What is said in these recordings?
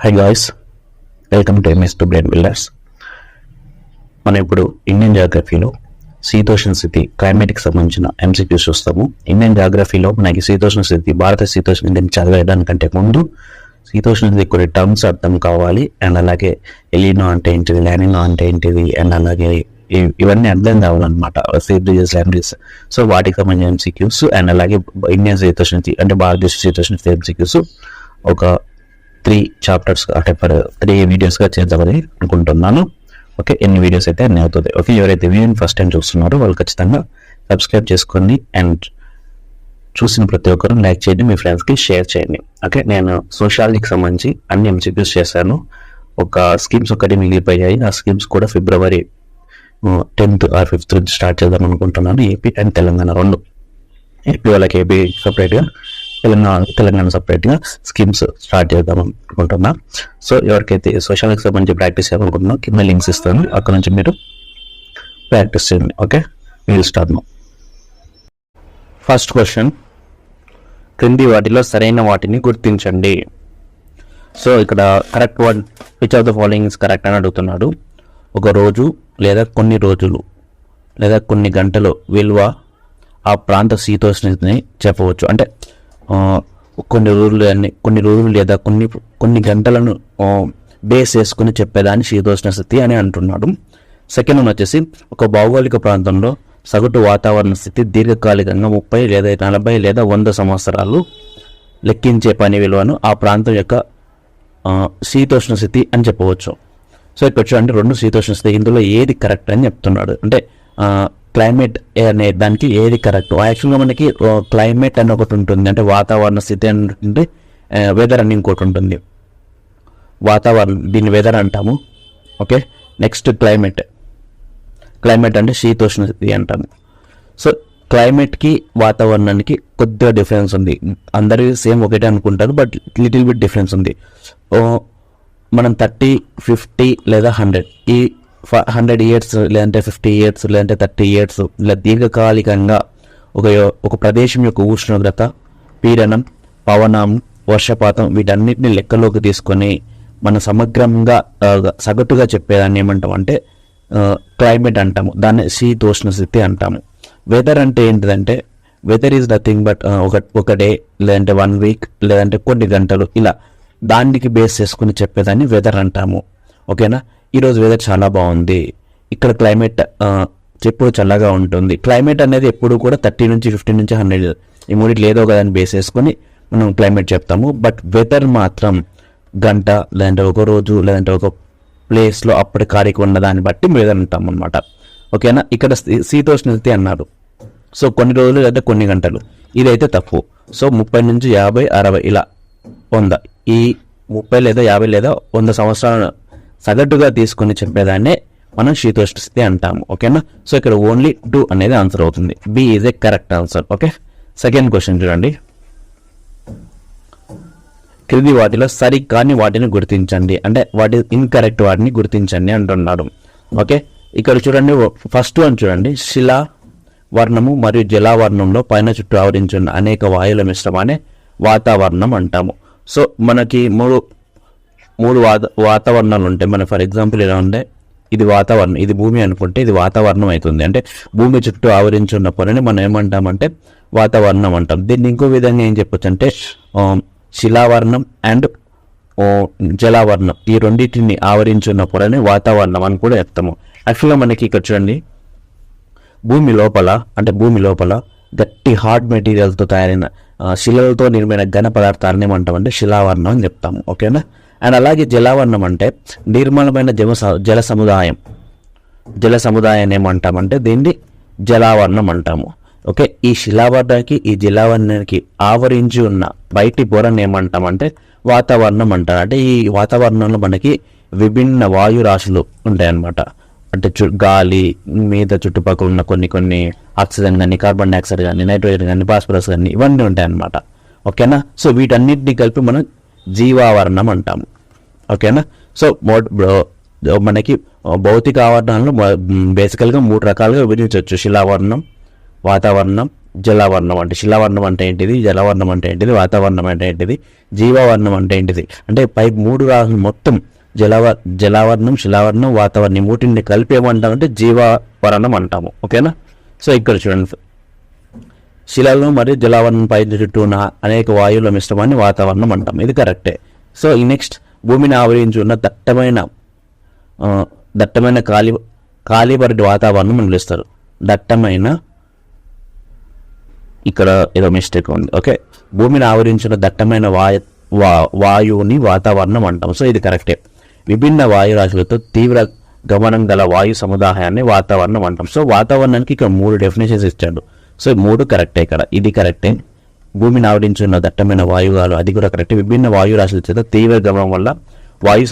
High guys, welcome to MS to brain builders. మనం ఇప్పుడు Indian జాగ్రఫీలో శీతోష్ణ స్థితి క్లైమేట్కి సంబంధించిన ఎంసీక్యూస్ చూస్తాము. ఇండియన్ జాగ్రఫీలో మనకి శీతోష్ణ స్థితి, భారత శీతోష్ణ స్థితిని చదివేయడానికంటే ముందు శీతోష్ణ స్థితి కొన్ని టర్మ్స్ అర్థం కావాలి. అండ్ అలాగే ఎలినో అంటే ఏంటిది, లానినో అంటే ఏంటిది, అండ్ అలాగే ఇవన్నీ అర్థం కావాలన్నమాట. సేబ్రిజెస్, లాంబ్రిజెస్, సో వాటికి సంబంధించిన ఎంసీక్యూస్ అండ్ అలాగే ఇండియన్ శీతోష్ణ స్థితి అంటే భారతదేశ శీతోష్ణ స్థితి ఎంసీక్యూస్ ఒక 3 చాప్టర్స్ అంటే 3 వీడియోస్గా చేద్దామని అనుకుంటున్నాను. ఓకే, ఎన్ని వీడియోస్ అయితే అన్ని అవుతుంది. ఓకే, ఎవరైతే వీడియోని ఫస్ట్ టైం చూస్తున్నారో వాళ్ళు ఖచ్చితంగా సబ్స్క్రైబ్ చేసుకోండి అండ్ చూసిన ప్రతి ఒక్కరు లైక్ చేయండి, మీ ఫ్రెండ్స్కి షేర్ చేయండి. ఓకే, నేను సోషాలజీకి సంబంధించి అన్ని ఎంసీక్యూస్ చేశాను. ఒక స్కీమ్స్ ఒకటి మిగిలిపోయాయి. ఆ స్కీమ్స్ కూడా ఫిబ్రవరి 10th or 5th నుంచి స్టార్ట్ చేద్దాం అనుకుంటున్నాను. ఏపీ అండ్ తెలంగాణ రెండు. ఏపీ వాళ్ళకి ఏపీ సపరేట్గా, తెలంగాణ సపరేట్గా స్కీమ్స్ స్టార్ట్ చేద్దాం అనుకుంటున్నా. సో ఎవరికైతే సోషల్కి సంబంధించి ప్రాక్టీస్ చేయాలనుకుంటున్నా కింద లింక్స్ ఇస్తాను, అక్కడ నుంచి మీరు ప్రాక్టీస్ చేయండి. Okay, will start now. First question, క్రింది వాటిలో సరైన వాటిని గుర్తించండి. సో ఇక్కడ correct word which of the following is correct అని అడుగుతున్నాడు. ఒక రోజు లేదా కొన్ని రోజులు లేదా కొన్ని గంటలు విలువ ఆ ప్రాంత శీతోష్ణని చెప్పవచ్చు. అంటే కొన్ని రోజులు లేదా కొన్ని గంటలను బేస్ చేసుకుని చెప్పేదాన్ని శీతోష్ణ స్థితి అని అంటున్నాడు. సెకండ్ వన్ వచ్చేసి, ఒక భౌగోళిక ప్రాంతంలో సగటు వాతావరణ స్థితి దీర్ఘకాలికంగా 30 లేదా 40 లేదా 100 సంవత్సరాలు లెక్కించే పని విలువను ఆ ప్రాంతం యొక్క శీతోష్ణ స్థితి అని చెప్పవచ్చు. సో ఇక్కడ చూడండి, 2 శీతోష్ణ స్థితి, ఇందులో ఏది కరెక్ట్ అని చెప్తున్నాడు. అంటే క్లైమేట్ అనే దానికి ఏది కరెక్ట్. యాక్చువల్గా మనకి క్లైమేట్ అని ఒకటి ఉంటుంది, అంటే వాతావరణ స్థితి అంటే వెదర్ అని ఇంకోటి ఉంటుంది. వాతావరణం, దీన్ని వెదర్ అంటాము. ఓకే, నెక్స్ట్ క్లైమేట్ అంటే శీతోష్ణ స్థితి అంటాము. సో క్లైమేట్కి వాతావరణానికి కొద్దిగా డిఫరెన్స్ ఉంది. అందరూ సేమ్ ఒకటే అనుకుంటారు, బట్ లిటిల్ బిట్ డిఫరెన్స్ ఉంది. మనం 30, 50 లేదా 100 ఈ 100 years లేదంటే 50 years లేదంటే 30 years ఇలా దీర్ఘకాలికంగా ఒక ప్రదేశం యొక్క ఉష్ణోగ్రత, పీడనం, పవనం, వర్షపాతం వీటన్నిటిని లెక్కలోకి తీసుకొని మన సమగ్రంగా సగటుగా చెప్పేదాన్ని ఏమంటాం అంటే క్లైమేట్ అంటాము. దాన్ని శీతోష్ణ స్థితి అంటాము. వెదర్ అంటే ఏంటిదంటే, వెదర్ ఈజ్ నథింగ్ బట్ ఒక డే లేదంటే 1 week లేదంటే కొన్ని గంటలు ఇలా దానికి బేస్ చేసుకుని చెప్పేదాన్ని వెదర్ అంటాము. ఓకేనా, ఈరోజు వెదర్ చాలా బాగుంది, ఇక్కడ క్లైమేట్ ఎప్పుడు చల్లగా ఉంటుంది. క్లైమేట్ అనేది ఎప్పుడు కూడా 30 నుంచి 50 నుంచి 100 ఈ మూడికి లేదో కదని బేస్ చేసుకుని మనం క్లైమేట్ చెప్తాము. బట్ వెదర్ మాత్రం గంట లేదంటే ఒక రోజు లేదంటే ఒక ప్లేస్లో అప్పటి కారికి ఉన్న దాన్ని బట్టి వెదర్ అంటాం అనమాట. ఓకేనా, ఇక్కడ శీతోష్ణ స్థితి అన్నారు. సో కొన్ని రోజులు లేదా కొన్ని గంటలు, ఇదైతే తప్పు. సో 30 నుంచి 50, 60 ఇలా 100, ఈ 30 లేదా 50 లేదా 100 సంవత్సరాల సగటుగా తీసుకుని చెప్పేదాన్నే మనం శీతోష్ణ స్థితి అంటాము. ఓకేనా, సో ఇక్కడ ఓన్లీ 2 అనేది ఆన్సర్ అవుతుంది. B is A correct answer. Okay, second question చూడండి, క్రింది వాటిలో సరికాని వాటిని గుర్తించండి. అంటే వాటి ఇన్కరెక్ట్ వాటిని గుర్తించండి అంటున్నాడు. ఓకే, ఇక్కడ చూడండి, ఫస్ట్ వన్ చూడండి, శిలా వర్ణము మరియు జలావర్ణంలో పైన చుట్టూ ఆవరించున్న అనేక వాయువుల మిశ్రమాన్ని వాతావరణం అంటాము. సో మనకి మూడు వాతావరణాలు ఉంటాయి. మన ఫర్ ఎగ్జాంపుల్ ఇలా ఉంటే ఇది వాతావరణం, ఇది భూమి అనుకుంటే ఇది వాతావరణం అవుతుంది. అంటే భూమి చుట్టూ ఆవరించున్న పొరని మనం ఏమంటామంటే వాతావరణం అంటాం. దీన్ని ఇంకో విధంగా ఏం చెప్పొచ్చు అంటే శిలావర్ణం అండ్ జలావర్ణం ఈ రెండింటిని ఆవరించున్న పొరని వాతావరణం అని కూడా చెప్తాము. యాక్చువల్గా మనకి ఇక్కడ చూడండి, భూమి లోపల గట్టి హార్డ్ మెటీరియల్తో తయారైన శిలలతో నిర్మైన ఘన పదార్థాలను ఏమంటామంటే శిలావర్ణం అని చెప్తాము. ఓకేనా, అండ్ అలాగే జలావర్ణం అంటే నిర్మలమైన జల సముదాయాన్ని ఏమంటామంటే దీన్ని జలావర్ణం అంటాము. ఓకే, ఈ శిలావర్ణానికి ఈ జలావర్ణానికి ఆవరించి ఉన్న బయటి పొరను ఏమంటామంటే వాతావరణం అంటారు. అంటే ఈ వాతావరణంలో మనకి విభిన్న వాయు రాశులు ఉంటాయి అన్నమాట. అంటే గాలి మీద చుట్టుపక్కల ఉన్న కొన్ని ఆక్సిజన్ కానీ, కార్బన్ డైఆక్సైడ్ కానీ, నైట్రోజన్ కానీ, ఫాస్ఫరస్ కానీ ఇవన్నీ ఉంటాయి అన్నమాట. ఓకేనా, సో వీటన్నిటిని కలిపి మనం జీవావరణం అంటాము. ఓకేనా, సో మనకి భౌతిక ఆవరణాలను బేసికల్గా 3 రకాలుగా విభజించవచ్చు: శిలావరణం, వాతావరణం, జలవర్ణం అంటే, శిలావర్ణం అంటే ఏంటిది, జలవర్ణం అంటే ఏంటిది, వాతావరణం అంటే ఏంటిది, జీవవర్ణం అంటే ఏంటిది. అంటే పై 3 రాశులు మొత్తం జలవర్ణం, శిలావర్ణం, వాతావరణం మూటిని కలిపి ఏమంటామంటే జీవవర్ణం అంటాము. ఓకేనా. సో ఇక్కడ చూడండి, శిలలో మరియు జలావరణం పై చుట్టూ ఉన్న అనేక వాయువుల మిశ్రమాన్ని వాతావరణం అంటాం. ఇది కరెక్టే. సో ఈ నెక్స్ట్, భూమిని ఆవరించి ఉన్న దట్టమైన కాలిబరటి వాతావరణం అని పిలుస్తారు. దట్టమైన, ఇక్కడ ఏదో మిస్టేక్ ఉంది. ఓకే, భూమిని ఆవరించిన దట్టమైన వాయువుని వాతావరణం అంటాం. సో ఇది కరెక్టే. విభిన్న వాయురాశులతో తీవ్ర గమనం గల వాయు సముదాయాన్ని వాతావరణం అంటాం. సో వాతావరణానికి ఇక్కడ 3 డెఫినేషన్స్ ఇచ్చాడు. సో 3 కరెక్టే. ఇక్కడ ఇది కరెక్టే. భూమిని ఆవరించిన దట్టమైన వాయువులు, అది కూడా కరెక్టే. విభిన్న వాయురాశుల చేత తీవ్ర గమనం వల్ల వాయు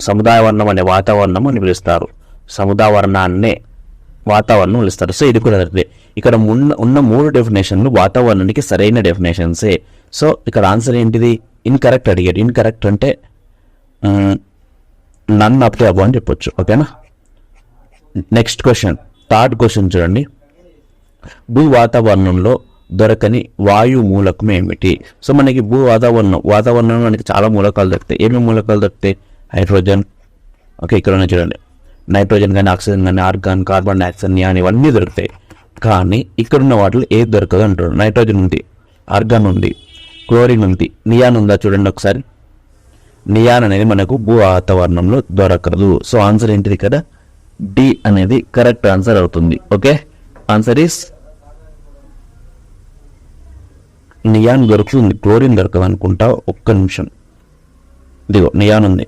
సముదాయవర్ణం అనే వాతావరణం అని పిలుస్తారు. సముదాయవర్ణాన్నే వాతావరణం పిలుస్తారు. సో ఇది కూడా కరెక్టే. ఇక్కడ ఉన్న 3 డెఫినేషన్లు వాతావరణానికి సరైన డెఫినేషన్సే. సో ఇక్కడ ఆన్సర్ ఏంటిది, ఇన్కరెక్ట్ అడిగాడు. ఇన్కరెక్ట్ అంటే నన్ అప్ టు అబౌవ్ అని చెప్పొచ్చు. ఓకేనా. నెక్స్ట్ క్వశ్చన్, థర్డ్ క్వశ్చన్ చూడండి. భూ వాతావరణంలో దొరకని వాయు మూలకం ఏమిటి? సో మనకి వాతావరణంలో మనకి చాలా మూలకాలు దొరుకుతాయి. ఏమేమి మూలకాలు దొరుకుతాయి? హైడ్రోజన్, ఓకే ఇక్కడ ఉన్నాయి చూడండి, నైట్రోజన్ కానీ, ఆక్సిజన్ కానీ, ఆర్గాన్, కార్బన్ డైఆక్సైడ్, నియాన్ ఇవన్నీ దొరుకుతాయి. కానీ ఇక్కడున్న వాటిలో ఏది దొరకదు అంటారు. నైట్రోజన్ ఉంది, ఆర్గాన్ ఉంది, క్లోరిన్ ఉంది, నియాన్ ఉందా చూడండి ఒకసారి. నియాన్ అనేది మనకు భూ వాతావరణంలో దొరకదు. సో ఆన్సర్ ఏంటిది ఇక్కడ, డి అనేది కరెక్ట్ ఆన్సర్ అవుతుంది. ఓకే, ఆన్సర్ ఈస్ నియాన్ దొరుకుతుంది, క్లోరిన్ దొరకదు అనుకుంటా. ఒక్క నిమిషం, ఇదిగో నియాన్ ఉంది.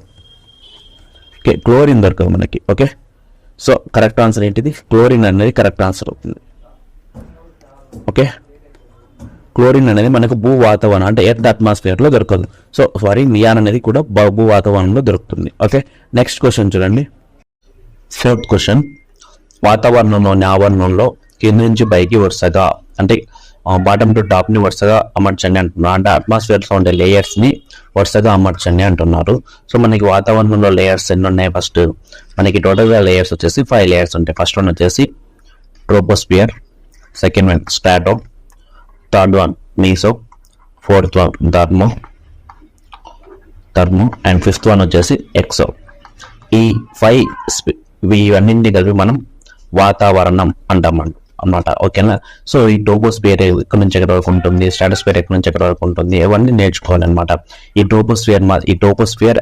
ఓకే, క్లోరిన్ దొరకదు మనకి. ఓకే, సో కరెక్ట్ ఆన్సర్ ఏంటిది, క్లోరిన్ అనేది కరెక్ట్ ఆన్సర్ అవుతుంది. ఓకే, క్లోరిన్ అనేది మనకు భూ వాతావరణం అంటే ఎర్త్ అట్మాస్ఫియర్లో దొరకదు. సో సారీ, నియాన్ అనేది కూడా భూ వాతావరణంలో దొరుకుతుంది. ఓకే, నెక్స్ట్ క్వశ్చన్ చూడండి. ఫోర్త్ క్వశ్చన్, వాతావరణంలోని ఆవరణంలో కింద నుంచి పైకి వరుసగా అంటే బాటమ్ టు టాప్ ని వరుసగా అమర్చండి అంటున్నారు. అంటే అట్మాస్ఫియర్ లో ఉండే లేయర్స్ ని వరుసగా అమర్చండి అంటున్నారు. సో మనకి వాతావరణంలో లేయర్స్ ఎన్ని ఉన్నాయి? ఫస్ట్ మనకి టోటల్ గా లేయర్స్ వచ్చేసి 5 లేయర్స్ ఉంటాయి. ఫస్ట్ వన్ వచ్చేసి troposphere, second one strato, third one meso, fourth one thermo and fifth one వచ్చేసి ఎక్సో. ఈ 5 ఇవన్నింటినీ కలిపి మనం వాతావరణం అంటామంట అన్నమాట. ఓకేనా. సో ఈ ట్రోపోస్ఫియర్ ఎక్కడి నుంచి ఎక్కడి వరకు ఉంటుంది, స్ట్రాటోస్ఫియర్ ఎక్కడి నుంచి ఎక్కడి వరకు ఉంటుంది, ఇవన్నీ నేర్చుకోవాలన్నమాట. ఈ ట్రోపోస్ఫియర్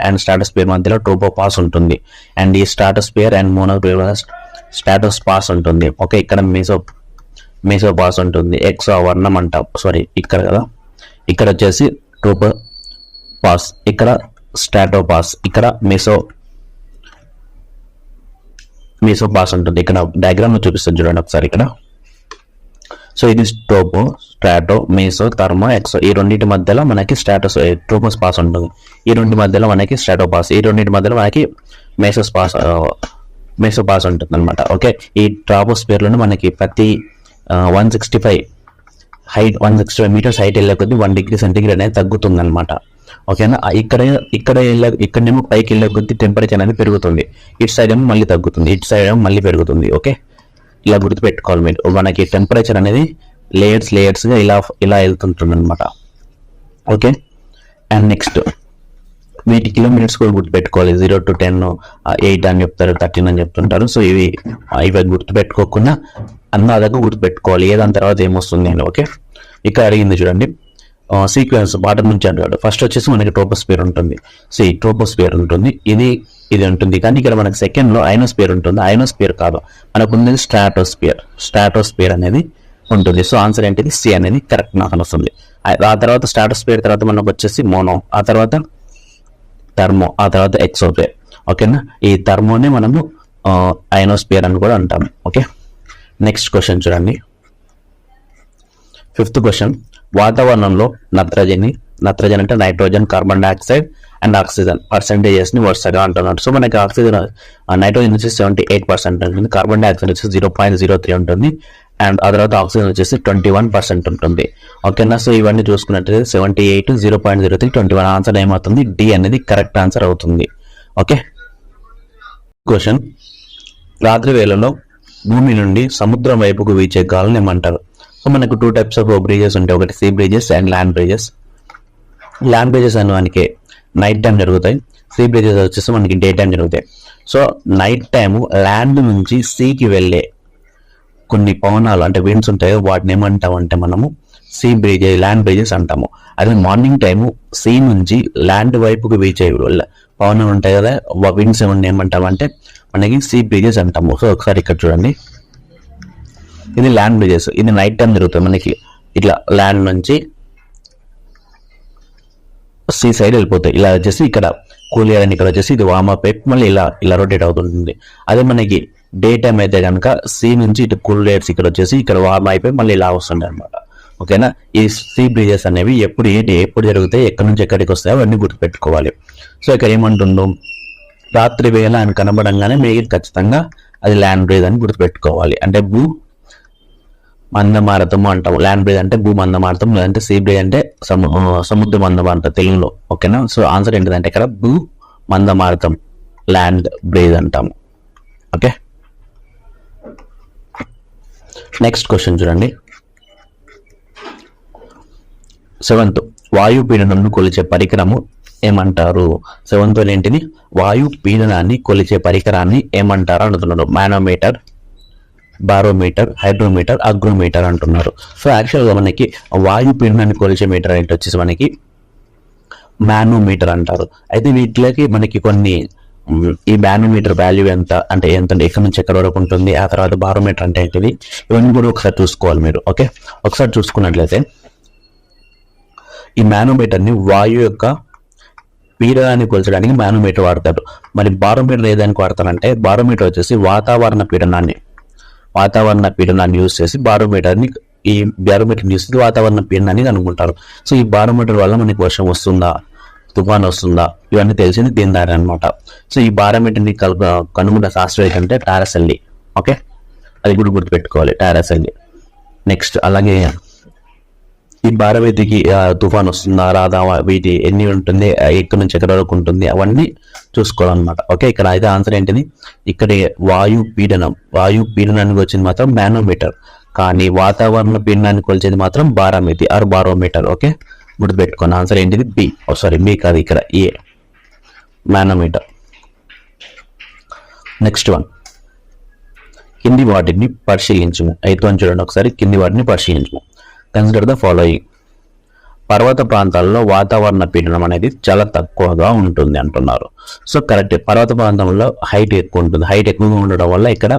అండ్ స్ట్రాటోస్ఫియర్ మధ్యలో ట్రోపోపాస్ ఉంటుంది. అండ్ ఈ స్ట్రాటోస్ఫియర్ అండ్ స్ట్రాటోస్పాస్ ఉంటుంది. ఓకే, ఇక్కడ మీసోపాస్ ఉంటుంది. ఎక్సో వర్ణం అంటాం. సారీ, ఇక్కడ కదా, ఇక్కడ వచ్చేసి ట్రోపోపాస్, ఇక్కడ స్ట్రాటోపాస్, ఇక్కడ మీసోపాస్ ఉంటుంది. ఇక్కడ డయాగ్రామ్ లో చూపిస్తాను చూడండి ఒకసారి ఇక్కడ. సో ఇది ట్రోపో, స్ట్రాటో, మీసో, థర్మో, ఎక్సో. ఈ రెండింటి మధ్యలో మనకి ట్రోపోస్పాస్ ఉంటుంది. ఈ రెండింటి మధ్యలో మనకి స్ట్రాటోపాస్, ఈ రెండింటి మధ్యలో మనకి మీసోపాస్ ఉంటుంది అనమాట. ఓకే, ఈ ట్రోపోస్ఫియర్ లోనే మనకి ప్రతి 165 మీటర్స్ హైట్ వెళ్ళే కొద్దీ 1 డిగ్రీ సెంటీగ్రేడ్ అనేది తగ్గుతుంది అనమాట. ఓకేనా. ఇక్కడేమో పైకి వెళ్ళే కొద్దీ టెంపరేచర్ అనేది పెరుగుతుంది. ఇటు సైడ్ ఏమో మళ్ళీ తగ్గుతుంది, ఇటు సైడ్ ఏమో మళ్ళీ పెరుగుతుంది. ఓకే, ఇలా గుర్తుపెట్టుకోవాలి మీరు. మనకి టెంపరేచర్ అనేది లేయర్స్ గా ఇలా వెళ్తుంటుంది అనమాట. ఓకే, అండ్ నెక్స్ట్ వీటి కిలోమీటర్స్ కూడా గుర్తుపెట్టుకోవాలి. 0 to 10, 8 అని చెప్తారు, 13 అని చెప్తుంటారు. సో ఇవి గుర్తుపెట్టుకోకుండా అన్నదాకా గుర్తుపెట్టుకోవాలి, ఏదాని తర్వాత ఏమొస్తుంది అని. ఓకే, ఇక్కడ అడిగింది చూడండి, సీక్వెన్స్ బాటం నుంచి అంటాడు. ఫస్ట్ వచ్చేసి మనకి ట్రోపోస్ఫియర్ ఉంటుంది. సో ఈ ట్రోపోస్ఫియర్ ఉంటుంది, ఇది ఉంటుంది. కానీ ఇక్కడ మనకి సెకండ్ లో అయనోస్ఫియర్ ఉంటుంది. అయనోస్ఫియర్ కాదు, మనకు ఉంది స్ట్రాటోస్ఫియర్ అనేది ఉంటుంది. సో ఆన్సర్ ఏంటిది, సి అనేది కరెక్ట్ నాకు వస్తుంది. ఆ తర్వాత స్ట్రాటోస్ఫియర్ తర్వాత మనకు వచ్చేసి మోనో, ఆ తర్వాత థర్మో, ఆ తర్వాత ఎక్సోస్ఫియర్. ఓకేనా, ఈ థర్మోనే మనము అయనోస్ఫియర్ అని కూడా అంటాము. ఓకే, నెక్స్ట్ క్వశ్చన్ చూడండి. 5th క్వశ్చన్, వాతావరణంలో నత్రజని అంటే nitrogen, carbon dioxide and oxygen percentages ని వరుసగా అంటున్నారు. సో మనకి నైట్రోజన్ వచ్చేసి 78% ఉంటుంది, కార్బన్ డైఆక్సైడ్ వచ్చేసి 0.03 ఉంటుంది, అండ్ ఆ తర్వాత ఆక్సిజన్ వచ్చేసి 21% ఉంటుంది. ఓకేనా. సో ఇవన్నీ చూసుకున్నట్లయితే 78, 0.03, 21 ఆన్సర్ ఏమవుతుంది, డి అనేది కరెక్ట్ ఆన్సర్ అవుతుంది. ఓకే, క్వశ్చన్, రాత్రి వేళలో భూమి నుండి సముద్రం వైపుకు వీచే గాలిని ఏమంటారు? సో మనకు 2 types ఆఫ్ బ్రిడ్జెస్ ఉంటాయి, ఒకటి sea bridges and land bridges. Land bridges అని మనకి నైట్ టైం జరుగుతాయి, సీ బ్రిడ్జెస్ వచ్చేసి మనకి డే టైం జరుగుతాయి. సో నైట్ టైం ల్యాండ్ నుంచి సీకి వెళ్ళే కొన్ని పవనాలు అంటే విండ్స్ ఉంటాయి, వాటిని ఏమంటామంటే మనము సీ బ్రిడ్జెస్, ల్యాండ్ బ్రిడ్జెస్ అంటాము. అదే మార్నింగ్ టైము సీ నుంచి ల్యాండ్ వైపుకి వీచే పవనాలు ఉంటాయి కదా, విండ్స్ ఏమంటామంటే మనకి సీ బ్రిడ్జెస్ అంటాము. సో ఒకసారి ఇక్కడ చూడండి, ఇది ల్యాండ్ బ్రిడ్జెస్. ఇది నైట్ టైం జరుగుతుంది మనకి, ఇట్లా ల్యాండ్ నుంచి సీ సైడ్ వెళ్ళిపోతాయి. ఇలా వచ్చేసి ఇక్కడ కూల్ ఎయిర్ అని ఇక్కడ వచ్చేసి ఇది వార్మ్ అప్ అయిపోయి మళ్ళీ ఇలా రొటేట్ అవుతుంటుంది. అదే మనకి డే టైం అయితే కనుక సీ నుంచి ఇటు కూల్ ఎయిర్స్ ఇక్కడ వచ్చేసి ఇక్కడ వార్మ్ అయిపోయి మళ్ళీ ఇలా వస్తుంటాయి అనమాట. ఓకేనా, ఈ సీ బ్రిడ్జెస్ అనేవి ఎప్పుడు జరుగుతాయి, ఎక్కడి నుంచి ఎక్కడికి వస్తాయో అవన్నీ గుర్తుపెట్టుకోవాలి. సో ఇక్కడ ఏమంటుందో, రాత్రి వేళ అని కనబడంగానే మీరు ఖచ్చితంగా అది ల్యాండ్ బ్రిడ్జ్ అని గుర్తుపెట్టుకోవాలి. అంటే భూ మందమారతము అంటాము. ల్యాండ్ బ్రిడ్జ్ అంటే భూ మందమారతం, లేదంటే సీ బ్రిడ్జ్ అంటే సముద్ర మందమారతం తెలుగులో. ఓకేనా, సో ఆన్సర్ ఏంటిదంటే ఇక్కడ భూ మందమారతం, ల్యాండ్ బ్రిడ్జ్ అంటాము. ఓకే, నెక్స్ట్ క్వశ్చన్ చూడండి. 7th, వాయు పీడనంను కొలిచే పరికరము ఏమంటారు? 7th ఏంటిది? వాయు పీడనాన్ని కొలిచే పరికరాన్ని ఏమంటారు అంటున్నారు. మానోమీటర్, బారోమీటర్, హైడ్రోమీటర్, అగ్రోమీటర్ అంటున్నారు. సో యాక్చువల్గా మనకి వాయు పీడనాన్ని కొలిచే మీటర్ అంటే వచ్చేసి మనకి మానోమీటర్ అంటారు. అయితే వీటిలోకి మనకి కొన్ని ఈ మానోమీటర్ వాల్యూ ఎంత అంటే ఎక్కడి నుంచి ఎక్కడి వరకు ఉంటుంది, ఆ తర్వాత బారోమీటర్ అంటే ఏంటిది, ఇవన్నీ కూడా ఒకసారి చూసుకోవాలి మీరు. ఓకే, ఒకసారి చూసుకున్నట్లయితే ఈ మానోమీటర్ని వాయు యొక్క పీడనాన్ని కొలచడానికి మానోమీటర్ వాడతారు. మరి బారోమీటర్ ఏదానికి వాడతారంటే, బారోమీటర్ వచ్చేసి వాతావరణ పీడనాన్ని యూజ్ చేసి ఈ బారోమీటర్ని యూజ్ చేసి వాతావరణ పీడనాన్ని కనుక్కుంటారు. సో ఈ బారోమీటర్ వల్ల మనకి వర్షం వస్తుందా, తుఫాన్ వస్తుందా, ఇవన్నీ తెలిసింది దీని దారి అనమాట. సో ఈ బారోమీటర్ని కనుగొన్న శాస్త్రవేత్త అంటే టారసెల్లి. ఓకే, అది కూడా గుర్తుపెట్టుకోవాలి, టారసెల్లి. నెక్స్ట్ అలాగే ఈ బారోమీటర్కి తుఫాన్ వస్తుందా రాదా, వీటి ఎన్ని ఉంటుంది, ఎక్కడి నుంచి ఎక్కడి వరకు ఉంటుంది, అవన్నీ చూసుకోవాలన్నమాట. ఓకే, ఇక్కడ అయితే ఆన్సర్ ఏంటిది, ఇక్కడ వాయు పీడనానికి వచ్చింది మాత్రం మానోమీటర్, కానీ వాతావరణ పీడనాన్ని కొలిచేది మాత్రం బారోమీటర్. ఓకే, గుర్తుపెట్టుకోండి, ఆన్సర్ ఏంటిది బి కాదు, ఇక్కడ ఏ, మానోమీటర్. నెక్స్ట్ వన్, కింది వాటిని పరిశీలించము. 8th one చూడండి ఒకసారి, కింది వాటిని పరిశీలించము. Consider the following. పర్వత ప్రాంతాల్లో వాతావరణ పీడనం అనేది చాలా తక్కువగా ఉంటుంది అంటున్నారు. సో కరెక్ట్, పర్వత ప్రాంతంలో హైట్ ఎక్కువ ఉంటుంది. హైట్ ఎక్కువగా ఉండడం వల్ల ఇక్కడ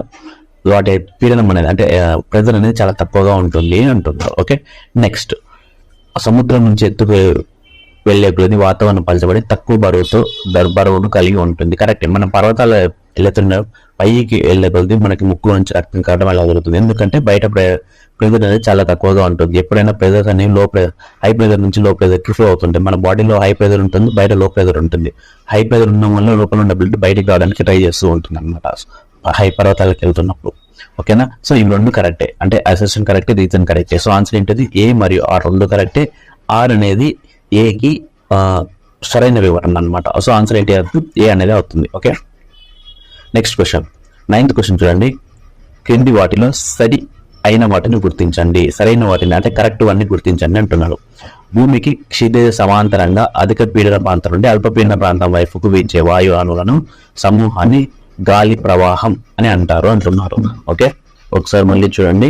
వాటి పీడనం అనేది అంటే ప్రెజర్ అనేది చాలా తక్కువగా ఉంటుంది అంటున్నారు. ఓకే, నెక్స్ట్, సముద్రం నుంచి ఎత్తుకు వెళ్ళే కొద్ది వాతావరణం పలచబడి తక్కువ బరువును కలిగి ఉంటుంది. కరెక్ట్, మనం పర్వతాలు వెళ్తున్న పైకి వెళ్ళే కొద్ది మనకి ముక్కు నుంచి రక్తం కావడం అలా జరుగుతుంది. ఎందుకంటే బయట ప్రెజర్ అనేది చాలా తక్కువగా ఉంటుంది. ఎప్పుడైనా ప్రెజర్ అనేది హై ప్రెజర్ నుంచి లో ప్రెజర్కి ఫ్లో అవుతుంటాయి. మన బాడీలో హై ప్రెజర్ ఉంటుంది, బయట లో ప్రెజర్ ఉంటుంది. హై ప్రెజర్ ఉండడం వల్ల లోపల ఉన్న బ్లడ్ బయటికి రావడానికి ట్రై చేస్తూ ఉంటుంది అనమాట హై పర్వతాలకు వెళ్తున్నప్పుడు. ఓకేనా, సో ఈ రెండు కరెక్టే, అంటే అసెషన్ కరెక్టే, రీజన్ కరెక్టే. సో ఆన్సర్ ఏంటిది ఏ మరియు ఆర్ రెండు కరెక్టే. ఆర్ అనేది ఏకి సరైన వివరణ అనమాట. సో ఆన్సర్ ఏంటి, ఏ అనేది అవుతుంది. Okay, next question, 9th question చూడండి. క్రింది వాటిలో సరి అయిన వాటిని గుర్తించండి. సరైన వాటిని అంటే కరెక్ట్ వాటిని గుర్తించండి అంటున్నారు. భూమికి క్షితిజ సమాంతరంగా అధిక పీడన ప్రాంతం నుండి అల్పపీడన ప్రాంతం వైపుకు వీచే వాయు అణువులను సమూహాన్ని గాలి ప్రవాహం అని అంటారు అంటున్నారు. ఓకే, ఒకసారి మళ్ళీ చూడండి.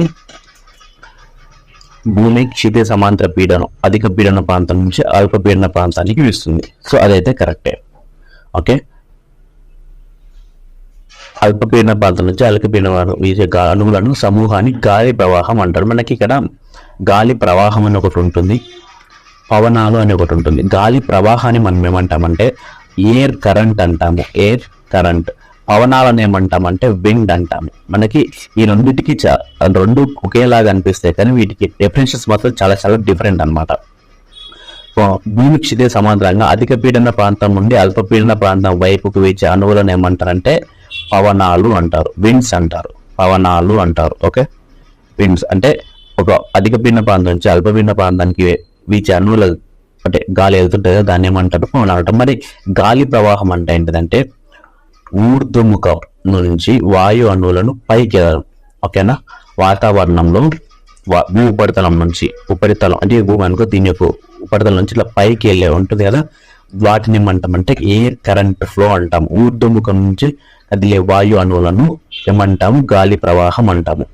భూమి క్షితిజ సమాంతర పీడనం అధిక పీడన ప్రాంతం నుంచి అల్పపీడన ప్రాంతానికి వీస్తుంది. సో అదైతే కరెక్టే. ఓకే, అల్పపీడన ప్రాంతం నుంచి అల్పపీడన వీచే అణువులను సమూహాన్ని గాలి ప్రవాహం అంటారు. మనకి ఇక్కడ గాలి ప్రవాహం అని ఒకటి ఉంటుంది, పవనాలు అని ఒకటి ఉంటుంది. గాలి ప్రవాహాన్ని మనం ఏమంటామంటే ఎయిర్ కరెంట్ అంటాము, ఎయిర్ కరెంట్. పవనాలను ఏమంటామంటే విండ్ అంటాము. మనకి ఈ రెండింటికి రెండు ఒకేలాగా అనిపిస్తాయి, కానీ వీటికి డెఫినేషన్స్ మాత్రం చాలా చాలా డిఫరెంట్ అనమాట. భూమి క్షితిజ సమాంతరంగా అధిక పీడన ప్రాంతం నుండి అల్పపీడన ప్రాంతం వైపుకు వీచే అణువులను ఏమంటారంటే పవనాలు అంటారు, విండ్స్ అంటారు, పవనాలు అంటారు. ఓకే, విండ్స్ అంటే ఒక అధిక పీడన ప్రాంతం నుంచి అల్పపీడన ప్రాంతానికి వీచే అణువులు అంటే గాలి వెళ్తుంటుంది, దాన్ని ఏమంటారు పవనాలు అంటారు. మరి గాలి ప్రవాహం అంటే ఏంటిదంటే ఊర్ధ్వముఖం నుంచి వాయు అణువులను పైకి ఎదగడం. ఓకేనా, వాతావరణంలో భూ ఉపరితలం నుంచి, ఉపరితలం అంటే భూమి అనుకో, దీని యొక్క ఉపరితలం నుంచి ఇట్లా పైకి వెళ్ళే ఉంటుంది కదా, వాటిని ఏమంటామంటే ఎయిర్ కరెంట్ ఫ్లో అంటాము. ఊర్ధ్వముఖం నుంచి కదిలే వాయు అణువులను ఏమంటాము? గాలి ప్రవాహం అంటాము.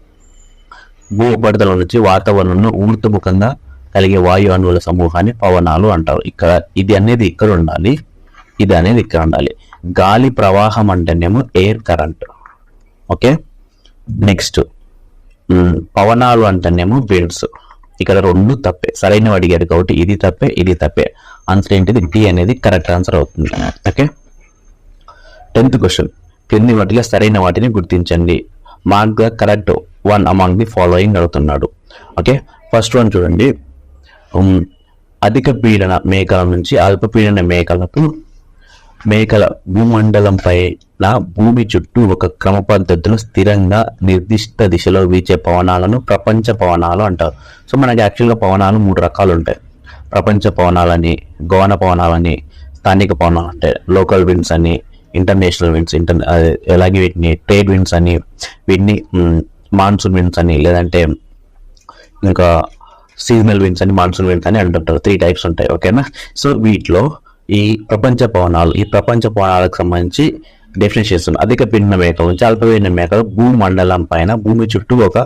భూ ఉపరితలం నుంచి వాతావరణంలో ఊర్ధ్వముఖంగా కలిగే వాయు అణువుల సమూహాన్ని పవనాలు అంటారు. ఇక్కడ ఇది అనేది ఇక్కడ ఉండాలి, ఇది అనేది ఇక్కడ ఉండాలి. గాలి ప్రవాహం అంటేనేమో ఎయిర్ కరెంట్. ఓకే, నెక్స్ట్ పవనాలు అంటేనేమో విండ్స్. ఇక్కడ రెండు తప్పే, సరైన అడిగారు కాబట్టి ఇది తప్పే, ఇది తప్పే. ఆన్సర్ ఏంటిది? డి అనేది కరెక్ట్ ఆన్సర్ అవుతుంది. ఓకే, 10th క్వశ్చన్, క్రింది వాటిలో సరైన వాటిని గుర్తించండి. Mark the correct one among the following అడుగుతున్నాడు. ఓకే, ఫస్ట్ వన్ చూడండి. అధిక పీడన మేఘాల నుంచి అల్పపీడన మేఘాల భూమండలం పైన భూమి చుట్టూ ఒక క్రమ పద్ధతిలో స్థిరంగా నిర్దిష్ట దిశలో వీచే పవనాలను ప్రపంచ పవనాలు అంటారు. సో మనకి యాక్చువల్గా పవనాలు 3 రకాలు ఉంటాయి. ప్రపంచ పవనాలని, గౌణ పవనాలని, స్థానిక పవనాలు అంటే లోకల్ విండ్స్ అని, ఇంటర్నేషనల్ విండ్స్, అలాగే వీటిని ట్రేడ్ విండ్స్ అని, వీటిని మాన్సూన్ విండ్స్ అని, లేదంటే ఇంకా సీజనల్ విండ్స్ అని, మాన్సూన్ విండ్స్ అని అంటుంటారు. 3 టైప్స్ ఉంటాయి. ఓకేనా? సో వీటిలో ఈ ప్రపంచ పవనాలకు సంబంధించి డెఫినేషన్ చేస్తున్నాం. అధిక పీడన మేఘం నుంచి అల్పపీడన మేఘాలు భూమండలం పైన భూమి చుట్టూ ఒక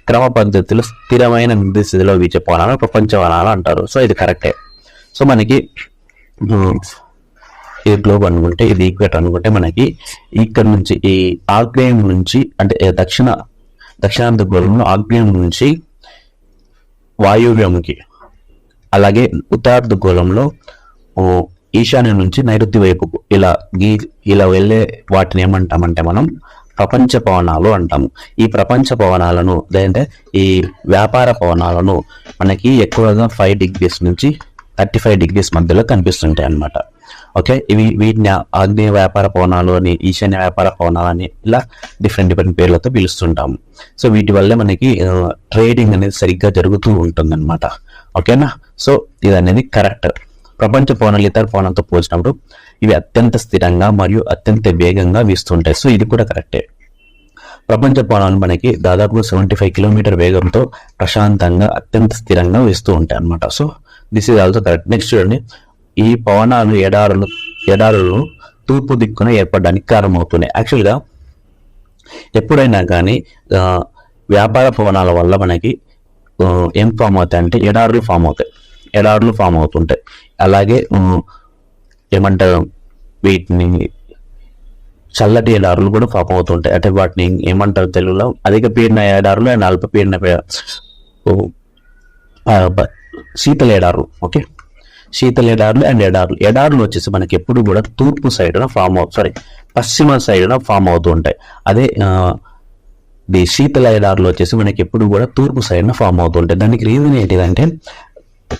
క్రమ పద్ధతిలో స్థిరమైన నిర్దిష్టలో వీచే పవనాలు ప్రపంచ పవనాలు అంటారు. సో ఇది కరెక్టే. సో మనకి ఇది గ్లోబ్ అనుకుంటే, ఇది ఈక్వేటర్ అనుకుంటే, మనకి ఇక్కడ నుంచి ఈ ఆగ్నేయం నుంచి అంటే దక్షిణార్థ గోళంలో ఆగ్నేయం నుంచి వాయువ్యంకి, అలాగే ఉత్తరార్ధ గోళంలో ఈశాన్యం నుంచి నైరుతి వైపుకు ఇలా వెళ్ళే వాటిని ఏమంటామంటే మనం ప్రపంచ పవనాలు అంటాము. ఈ ప్రపంచ పవనాలను, లేదంటే ఈ వ్యాపార పవనాలను మనకి ఎక్కువగా 5 degrees నుంచి 35 degrees మధ్యలో కనిపిస్తుంటాయి అన్నమాట. ఓకే, వీటిని ఆగ్నేయ వ్యాపార పవనాలు అని, ఈశాన్య వ్యాపార పవనాలు అని ఇలా డిఫరెంట్ పేర్లతో పిలుస్తుంటాము. సో వీటి వల్లే మనకి ట్రేడింగ్ అనేది సరిగ్గా జరుగుతూ ఉంటుంది అనమాట. ఓకేనా? సో ఇది అనేది కరెక్ట్. ప్రపంచ పవనాలు ఇతర పవనాలతో పోల్చినప్పుడు ఇవి అత్యంత స్థిరంగా మరియు అత్యంత వేగంగా వీస్తుంటాయి. సో ఇది కూడా కరెక్టే. ప్రపంచ పవనాలు మనకి దాదాపు 75 కిలోమీటర్ వేగంతో ప్రశాంతంగా అత్యంత స్థిరంగా వీస్తూ ఉంటాయి అన్నమాట. So this is also correct. Next చూడండి, ఈ పవనాలు ఎడారులు తూర్పు దిక్కున ఏర్పడడానికి కారణమవుతున్నాయి. యాక్చువల్గా ఎప్పుడైనా కానీ వ్యాపార పవనాల వల్ల మనకి ఏం ఫామ్ అవుతాయి అంటే ఎడారులు ఫామ్ అవుతుంటాయి. అలాగే ఏమంటారు, వీటిని చల్లటి ఎడారులు కూడా ఫామ్ అవుతుంటాయి. అంటే వాటిని ఏమంటారు తెలుగులో? అధిక పీడన ఎడారులు అండ్ అల్పపీడన శీతల ఎడారులు. ఓకే, శీతల ఎడారులు అండ్ ఎడారులు వచ్చేసి మనకి ఎప్పుడు కూడా తూర్పు సైడ్న పశ్చిమ సైడ్న ఫామ్ అవుతూ ఉంటాయి. అదే శీతల ఎడారులు వచ్చేసి మనకి ఎప్పుడు కూడా తూర్పు సైడ్న ఫామ్ అవుతుంటాయి. దానికి రీజన్ ఏంటిదంటే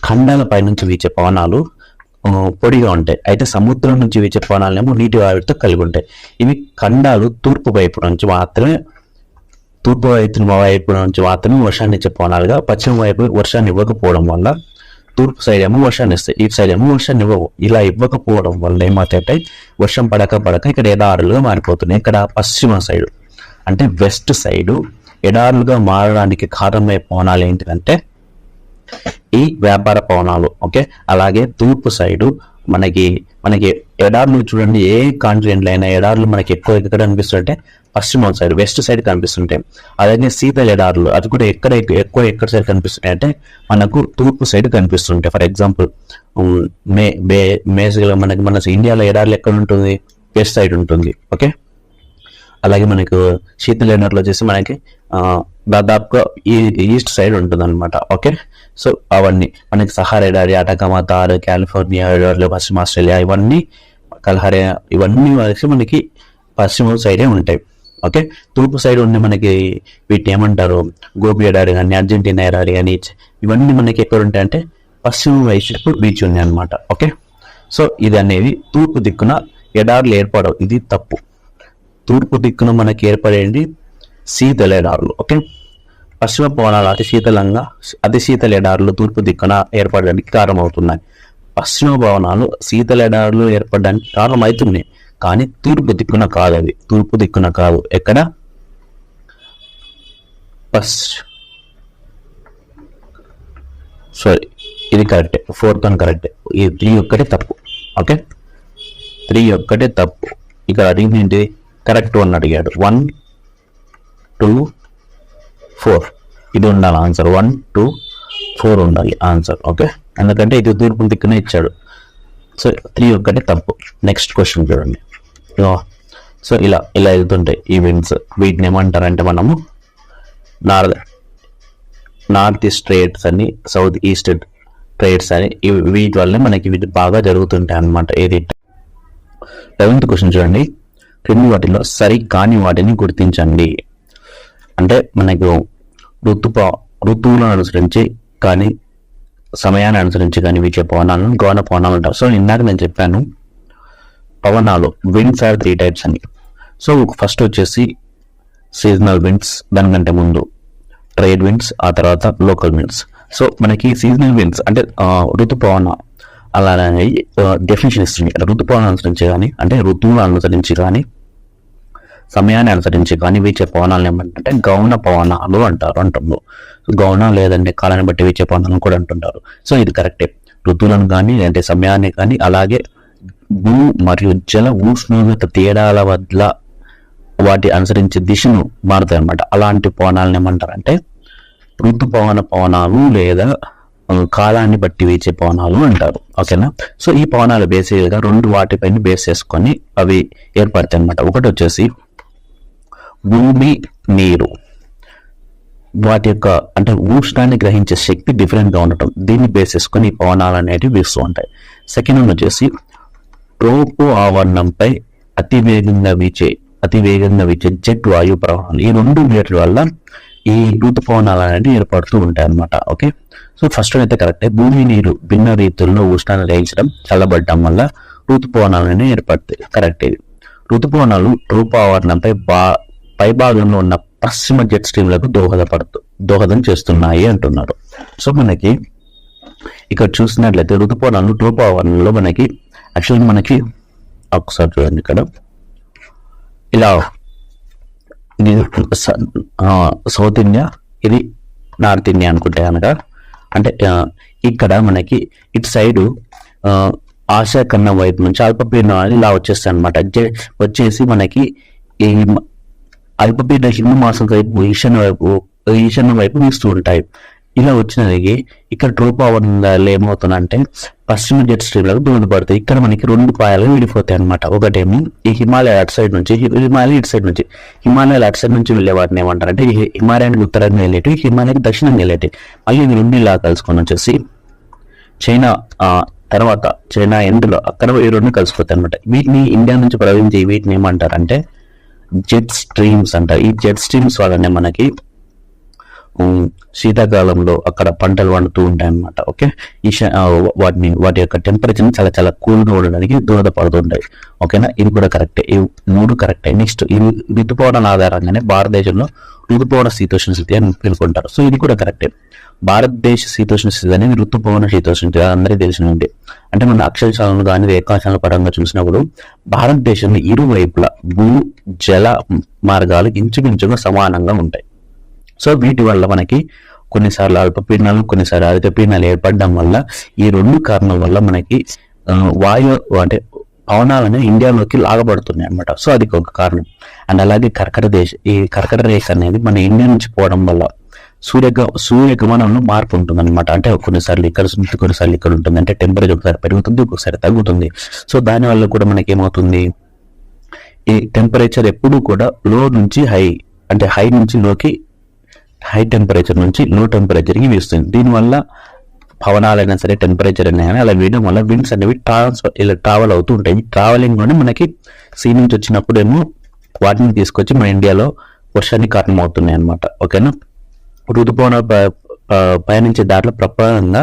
ఖండాల పైనుంచి వీచే పవనాలు పొడిగా ఉంటాయి. అయితే సముద్రం నుంచి వీచే పవనాలేమో నీటి ఆవిరితో కలిగి ఉంటాయి. ఇవి ఖండాలు తూర్పు వైపు నుంచి మాత్రమే వర్షాన్ని ఇచ్చే పవనాలుగా, పశ్చిమ వైపు వర్షాన్ని ఇవ్వకపోవడం వల్ల తూర్పు సైడ్ ఏమో వర్షాన్ని ఇస్తాయి, ఈ సైడ్ ఏమో వర్షాన్ని ఇవ్వవు. ఇలా ఇవ్వకపోవడం వల్ల ఏమవుతాయంటే వర్షం పడక ఇక్కడ ఎడారులుగా మారిపోతున్నాయి. ఇక్కడ పశ్చిమ సైడు అంటే వెస్ట్ సైడు ఎడారులుగా మారడానికి కారణమయ్యే పవనాలు ఏంటిదంటే ఈ వ్యాపార పవనాలు. ఓకే, అలాగే తూర్పు సైడు మనకి ఎడారులు చూడండి, ఏ కాంటినెంట్లో అయినా ఎడారులు మనకి ఎక్కువ ఎక్కడ కనిపిస్తుంటే పశ్చిమ సైడ్, వెస్ట్ సైడ్ కనిపిస్తుంటాయి. అలాగే శీతల ఎడారులు అది కూడా ఎక్కడ సైడ్ కనిపిస్తున్నాయి అంటే మనకు తూర్పు సైడ్ కనిపిస్తుంటాయి. ఫర్ ఎగ్జాంపుల్ మేజర్గా మన ఇండియాలో ఎడారులు ఎక్కడ ఉంటుంది? వెస్ట్ సైడ్ ఉంటుంది. ఓకే, అలాగే మనకు శీతల ఎడారులు వచ్చేసి మనకి దాదాపుగా ఈస్ట్ సైడ్ ఉంటుంది అనమాట. ఓకే, సో అవన్నీ మనకి సహారా ఎడారి, అటకామా, థార్, కాలిఫోర్నియా ఎడారులు, పశ్చిమ ఆస్ట్రేలియా, ఇవన్నీ కల్హరియా, ఇవన్నీ వచ్చి మనకి పశ్చిమ సైడే ఉంటాయి. ఓకే, తూర్పు సైడ్ ఉండే మనకి వీటిని ఏమంటారు? గోబి ఎడారి కానీ, అర్జెంటీనా ఎడారి కానీ, ఇవన్నీ మనకి ఎక్కడ ఉంటాయంటే పశ్చిమ వైపు బీచ్ ఉన్నాయి అనమాట. ఓకే, సో ఇది అనేది తూర్పు దిక్కున ఎడారులు ఏర్పడవు, ఇది తప్పు. తూర్పు దిక్కున మనకి ఏర్పడేది శీతల ఎడారులు. ఓకే, పశ్చిమ పవనాలు అతి శీతల ఎడారులు తూర్పు దిక్కున ఏర్పడడానికి కారణమవుతున్నాయి. పశ్చిమ పవనాలు శీతల ఎడారులు ఏర్పడడానికి కారణమవుతున్నాయి, కానీ తూర్పు దిక్కున కాదు. అది తూర్పు దిక్కున కాదు. ఎక్కడ? సారీ, ఇది కరెక్టే, 4th వన్ కరెక్టే. ఈ 3 ఒక్కటే తప్పు. ఓకే, 3 ఒక్కటే తప్పు. ఇక్కడ అడిగింది ఏంటి? కరెక్ట్ 1 అడిగాడు. 1 2 4 ఇది ఉండాలి ఆన్సర్. 1 2 4 ఉండాలి ఆన్సర్. ఓకే, ఎందుకంటే ఇది తూర్పు దిక్కునే ఇచ్చాడు. సో 3 ఒక్కటే తప్పు. నెక్స్ట్ క్వశ్చన్ చూడండి. సో ఇలా వెళ్తుంటాయి ఈ విండ్స్. వీటిని ఏమంటారంటే మనము నార్త్ ఈస్ట్ ట్రేడ్స్ అని, సౌత్ ఈస్ట్ ట్రేడ్స్ అని. వీటి వల్లే మనకి వీటి బాగా జరుగుతుంటాయి అన్నమాట. ఏది 11th క్వశ్చన్ చూడండి. క్రింది వాటిలో సరి కాని వాటిని గుర్తించండి. అంటే మనకు ఋతువులను అనుసరించి కానీ సమయాన్ని అనుసరించి కానీ వీచే పవనాలను గౌణ పవనాలు అంటారు. సో ఇందాక నేను చెప్పాను పవనాలు, విండ్స్ ఆర్ 3 types అని. సో ఫస్ట్ వచ్చేసి సీజనల్ విండ్స్, దానికంటే ముందు ట్రేడ్ విండ్స్, ఆ తర్వాత లోకల్ విండ్స్. సో మనకి సీజనల్ విండ్స్ అంటే ఋతుపవన అలానే డెఫినేషన్ ఇస్తుంది. ఋతుపవనం అనుసరించి కానీ, అంటే ఋతువులు అనుసరించి కానీ సమయాన్ని అనుసరించి కానీ వీచే పవనాలను ఏమంటే గౌణ పవనాలు అంటారు. గౌణ లేదంటే కాలాన్ని బట్టి వీచే పవనాలను కూడా అంటుంటారు. సో ఇది కరెక్టే. ఋతువులను కానీ అంటే సమయాన్ని కానీ, అలాగే భూ మరియు జల ఉష్ణోగ్రత తేడాల వల్ల వాటి అనుసరించి దిశను మారుతాయి అన్నమాట. అలాంటి పవనాలను ఏమంటారంటే ఋతుపవన పవనాలు లేదా కాలాన్ని బట్టి వీచే పవనాలు అంటారు. ఓకేనా? సో ఈ పవనాలు బేసిక్గా 2 వాటిపైన బేస్ చేసుకొని అవి ఏర్పడతాయి అన్నమాట. ఒకటి వచ్చేసి భూమి, నీరు. వాటి యొక్క అంటే ఉష్ణాన్ని గ్రహించే శక్తి డిఫరెంట్ గా ఉండటం, దీన్ని బేస్ చేసుకొని ఈ పవనాలు అనేవి వీస్తూ ఉంటాయి. సెకండ్ వన్ వచ్చేసి ట్రోపో ఆవరణంపై అతి వేగంగా వీచే జెట్ వాయు ప్రవాహాలు. ఈ 2 వీటి వల్ల ఈ ఋతుపవనాలు అనేవి ఏర్పడుతూ ఉంటాయి అన్నమాట. ఓకే, సో ఫస్ట్ అయితే కరెక్టే. భూమి, నీరు భిన్న రీతుల్లో ఉష్ణాన్ని గ్రహించడం, చల్లబడటం వల్ల ఋతుపవనాలు అనేవి ఏర్పడతాయి. కరెక్ట్. ఇది ఋతుపవనాలు ట్రోపో ఆవరణంపై పైభాగంలో ఉన్న పశ్చిమ జెట్ స్ట్రీమ్లకు దోహదం చేస్తున్నాయి అంటున్నారు. సో మనకి ఇక్కడ చూసినట్లయితే ఋతుపవనాలు ట్రోపో ఆవరణలో మనకి యాక్చువల్గా మనకి ఒకసారి చూడండి, ఇక్కడ ఇలా ఇది సౌత్ ఇండియా, ఇది నార్త్ ఇండియా అనుకుంటే కనుక, అంటే ఇక్కడ మనకి ఇటు సైడు ఆసియా ఖండం వైపు నుంచి అల్పపీడనం అనేది ఇలా వచ్చేస్తాయి అనమాట. వచ్చేసి మనకి ఈ అల్పపీడన హిందూ మాసం వైపు ఈశాన్య వైపు వీస్తూ ఉంటాయి. ఇలా వచ్చినది ఇక్కడ ట్రోపో ఆవరణాలు ఏమవుతుందంటే పశ్చిమ జెట్ స్ట్రీమ్లకు దోహదపడతాయి. ఇక్కడ మనకి 2 పాయాలు విడిపోతాయి అనమాట. ఒకటేమో ఈ హిమాలయ అటు సైడ్ నుంచి, హిమాలయ ఇటు సైడ్ నుంచి. హిమాలయాలు అటు సైడ్ నుంచి వెళ్ళే వాటిని ఏమంటారంటే హిమాలయానికి ఉత్తరంగా వెళ్ళేటివి, హిమాలయానికి దక్షిణంగా వెళ్ళేటివి. మళ్ళీ ఇది 2 ఇలా కలుసుకొని వచ్చేసి చైనా, తర్వాత చైనా ఎండ్లో అక్కడ ఈ 2 కలిసిపోతాయి అనమాట. వీటిని ఇండియా నుంచి ప్రవహించే వీటిని ఏమంటారంటే జెట్ స్ట్రీమ్స్ అంటారు. ఈ జెట్ స్ట్రీమ్స్ వల్లనే మనకి శీతాకాలంలో అక్కడ పంటలు పండుతూ ఉంటాయి అన్నమాట. ఓకే, వాటి యొక్క టెంపరేచర్ చాలా చాలా కూల్గా ఉండడానికి దోహదపడుతుంటాయి. ఓకేనా? ఇది కూడా కరెక్టే. ఈ 3 కరెక్టే. నెక్స్ట్ ఈ ఋతుపవనాల ఆధారంగానే భారతదేశంలో ఋతుపవన శీతోష్ణ స్థితి అని పేర్కొంటారు. సో ఇది కూడా కరెక్టే. భారతదేశ శీతోష్ణ స్థితి అనేది ఋతుపవన శీతోష్ణ స్థితి అందరికీ తెలిసినది. అంటే మన అక్షాంశాలను కానీ రేఖాంశాల పరంగా చూసినప్పుడు భారతదేశంలో ఇరువైపులా భూ జల మార్గాలు ఇంచుమించుగా సమానంగా ఉంటాయి. సో వీటి వల్ల మనకి కొన్నిసార్లు అల్పపీడనాలు, కొన్నిసార్లు అధికపీడనాలు ఏర్పడడం వల్ల ఈ 2 కారణాల వల్ల మనకి అంటే పవనాలనే ఇండియాలోకి లాగబడుతున్నాయి అనమాట. సో అది ఒక కారణం. అండ్ అలాగే ఈ కర్కట రేఖ అనేది మన ఇండియా నుంచి పోవడం వల్ల సూర్యగమనంలో మార్పు ఉంటుంది అనమాట. అంటే కొన్నిసార్లు ఇక్కడ ఉంటుంది, కొన్నిసార్లు ఇక్కడ ఉంటుంది. అంటే టెంపరేచర్ ఒకసారి పెరుగుతుంది, ఒక్కొక్కసారి తగ్గుతుంది. సో దానివల్ల కూడా మనకి ఏమవుతుంది, ఈ టెంపరేచర్ ఎప్పుడూ కూడా లో నుంచి హై, అంటే హై నుంచి లోకి, హై టెంపరేచర్ నుంచి లో టెంపరేచర్కి వీస్తుంది. దీనివల్ల పవనాలైనా సరే, టెంపరేచర్ అయినా కానీ అలా వేయడం వల్ల విండ్స్ అనేవి ఇలా ట్రావెల్ అవుతూ ఉంటాయి. ఈ ట్రావెలింగ్లోనే మనకి సీ నుంచి వచ్చినప్పుడు ఏమో వాటిని తీసుకొచ్చి మన ఇండియాలో వర్షానికి కారణం అవుతున్నాయి అనమాట. ఓకేనా? ఋతుపవన పయనించే దాంట్లో ప్రధానంగా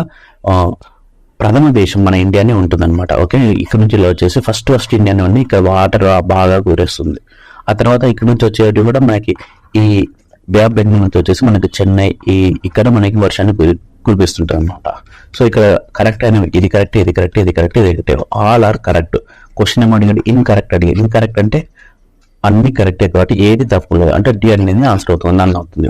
ప్రథమ దేశం మన ఇండియానే ఉంటుంది అనమాట. ఓకే, ఇక్కడ నుంచి ఇలా వచ్చేసి ఫస్ట్ ఇండియానే ఉంది. ఇక్కడ వాటర్ బాగా కురేస్తుంది. ఆ తర్వాత ఇక్కడ నుంచి వచ్చేవి కూడా మనకి ఈ బే ఆఫ్ బెంగాల్ నుంచి వచ్చేసి మనకి చెన్నై, ఇక్కడ మనకి వర్షాన్ని కురిపిస్తుంటారు అనమాట. సో ఇక్కడ కరెక్ట్ అయిన ఇది కరెక్ట్, ఇది కరెక్ట్, ఇది కరెక్ట్, ఇది correct, all are correct. Question ఏమో అడిగాడు, ఇన్కరెక్ట్ అడిగాడు. ఇన్కరెక్ట్ అంటే అన్ని కరెక్టే కాబట్టి ఏది తప్పు లేదు, అంటే డి అనేది ఆన్సర్ అవుతుంది, అన్న అవుతుంది.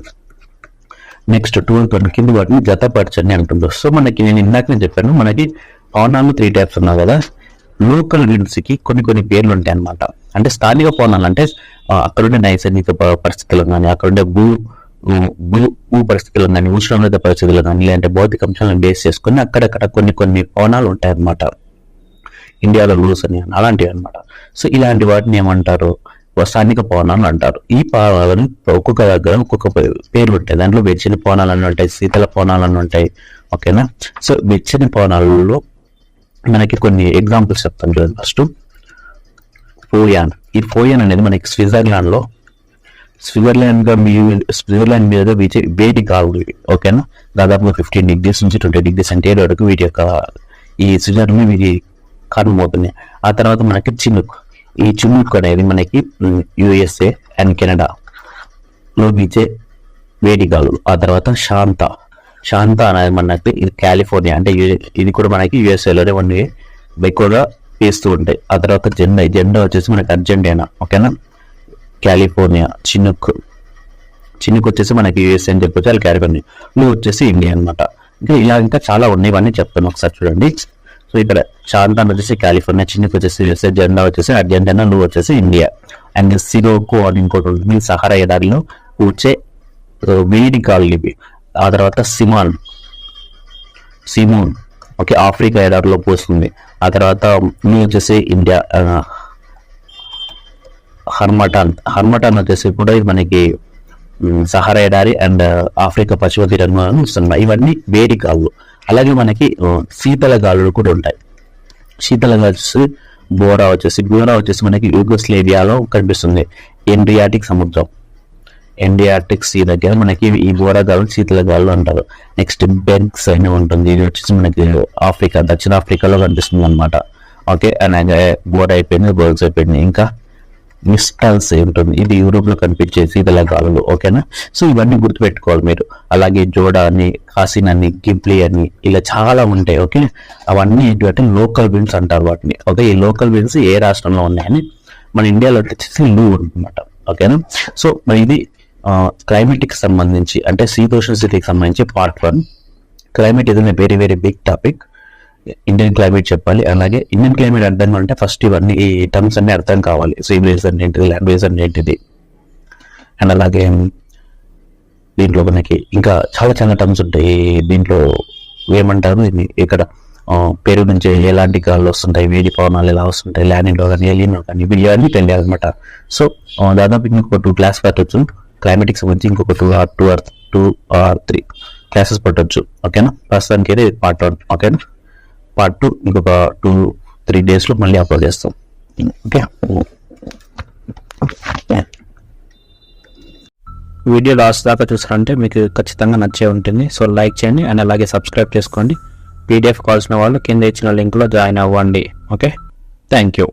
నెక్స్ట్ 12 కింది వాటిని జతపరచండి అంటుంది. సో మనకి నేను ఇందాకనే చెప్పాను, మనకి పవనాలు 3 టైప్స్ ఉన్నాయి కదా. లోకల్ విండ్స్ కి కొన్ని పేర్లు ఉంటాయి అన్నమాట. అంటే స్థానిక పవనాలు అంటే అక్కడుండే నైసర్గిక పరిస్థితులు కానీ, అక్కడుండే భూ పరిస్థితులు కానీ, ఉష్ణోగ్రత పరిస్థితులు కానీ, లేదంటే భౌతిక అంశాలను బేస్ చేసుకుని అక్కడక్కడ కొన్ని పవనాలు ఉంటాయి అన్నమాట. ఇండియాలో రూల్స్ అని అలాంటివి అనమాట. సో ఇలాంటి వాటిని ఏమంటారు, స్థానిక పవనాలు అంటారు. ఈ పవనాలను ఒక్కొక్క దగ్గర ఒక్కొక్క పేర్లు ఉంటాయి. దాంట్లో వెచ్చని పవనాలు అని ఉంటాయి, శీతల పవనాలు అని ఉంటాయి. ఓకేనా. సో వెచ్చని పవనాలలో మనకి కొన్ని ఎగ్జాంపుల్స్ చెప్తాను చూడండి. ఫస్ట్ ఫోయాన్. ఈ ఫోయాన్ అనేది మనకి స్విట్జర్లాండ్ మీద వేడి గాలులు. ఓకేనా. దాదాపుగా 15 degrees నుంచి 20 degrees సెంటీగ్రేడ్ వరకు వీటి యొక్క ఈ స్విట్జర్లాండ్ వీటి కారణమవుతున్నాయి. ఆ తర్వాత మనకి చినుక్. ఈ చినుక్ అనేది మనకి USA అండ్ కెనడాలో వీచే వేడి గాలులు. ఆ తర్వాత శాంత అనేది మనకి ఇది కాలిఫోర్నియా, అంటే ఇది కూడా మనకి USA లోనే ఎక్కువగా వేస్తూ ఉంటాయి. ఆ తర్వాత జెండా వచ్చేసి మనకి అర్జెంటీనా. ఓకేనా. కాలిఫోర్నియా. చినుక్ వచ్చేసి మనకి USA అని చెప్పొచ్చు, అది కాలిఫోర్నియా. నువ్వు వచ్చేసి ఇండియా అనమాట. ఇంకా చాలా ఉన్నాయి, ఇవన్నీ చెప్తాను ఒకసారి చూడండి. సో ఇక్కడ శాంతాన్ వచ్చేసి కాలిఫోర్నియా, చినుక్ వచ్చేసి USA, జెండా వచ్చేసి అర్జెంటీనా, నువ్వు వచ్చేసి ఇండియా. అండ్ సిరోకో అని ఇంకోటి ఉంటుంది, సహారా ఎడారిలో వచ్చే వేడి గాలులు ఇవి. ఆ తర్వాత సిమోన్, ఓకే, ఆఫ్రికా ఎడారిలో పోస్తుంది. ఆ తర్వాత నువ్వు వచ్చేసి ఇండియా. హర్మటాన్ వచ్చేసి కూడా మనకి సహారా ఎడారి అండ్ ఆఫ్రికా పశ్చిమ తీరంలో వస్తున్నాయి. ఇవన్నీ వేడి గాలులు. అలాగే మనకి శీతల గాలులు కూడా ఉంటాయి. శీతల గాలు వచ్చేసి బోరా వచ్చేసి మనకి యూగోస్లేవియాలో కనిపిస్తుంది. ఎండ్రియాటిక్ సీ దగ్గర మనకి ఈ బోరా గాలు శీతల గాలు అంటారు. నెక్స్ట్ బెర్గ్స్ అని ఉంటుంది, ఇది వచ్చేసి మనకి దక్షిణ ఆఫ్రికాలో కనిపిస్తుంది అనమాట. ఓకే. అలాగే బోరా అయిపోయింది, బర్గ్స్ అయిపోయింది. ఇంకా మిస్టల్స్ ఉంటుంది, ఇది యూరోప్ లో కనిపించే శీతల గాలులు. ఓకేనా. సో ఇవన్నీ గుర్తుపెట్టుకోవాలి మీరు. అలాగే జోడా అని, కాసిన్ అని, గిబ్లీ అని, ఇలా చాలా ఉంటాయి. ఓకే. అవన్నీ ఏంటంటే లోకల్ విండ్స్ అంటారు వాటిని. ఓకే. ఈ లోకల్ విండ్స్ ఏ రాష్ట్రంలో ఉన్నాయని మన ఇండియాలో వచ్చేసి లూ అనమాట. ఓకేనా. సో మరి ఇది క్లైమేటిక్ సంబంధించి, అంటే శీతోష్ణ స్థితికి సంబంధించి పార్ట్ 1. క్లైమేట్ ఏదైనా very big topic. Indian climate చెప్పాలి. అలాగే ఇండియన్ క్లైమేట్ అర్థం అంటే ఫస్ట్ ఇవన్నీ ఈ టర్మ్స్ అన్ని అర్థం కావాలి. సీ బ్రీజ్ అంటే ఏంటిది, ల్యాండ్ బ్రీజ్ అంటే ఏంటిది, అండ్ అలాగే దీంట్లో మనకి ఇంకా చాలా టర్మ్స్ ఉంటాయి. దీంట్లో ఏమంటారు, ఇది ఇక్కడ పేరు నుంచి ఎలాంటి గాలు వస్తుంటాయి, వేడి పవనాలు ఎలా వస్తుంటాయి, ల్యాండింగ్లో కానీ ఎలినో కానీ ఇవన్నీ తెలియాలి అనమాట. సో దాదాపు ఇంకొక 2 క్లాస్ పెట్టవచ్చు. క్లైమేటిక్ సంబంధించి ఇంకొక 2 or 3 క్లాసెస్ పెట్టవచ్చు. ఓకేనా. ప్రస్తుతానికి అయితే పార్ట్ 1. ఓకేనా. పార్ట్ 2 ఇంకొక 2-3 days లో మళ్ళీ అప్లోడ్ చేస్తాం. ఓకే. వీడియో లాస్ట్ దాకా చూసారంటే మీకు ఖచ్చితంగా నచ్చే ఉంటుంది. సో లైక్ చేయండి అండ్ అలాగే సబ్స్క్రైబ్ చేసుకోండి. PDF కావాల్సిన వాళ్ళు కింద ఇచ్చిన లింక్లో జాయిన్ అవ్వండి. ఓకే. Thank you.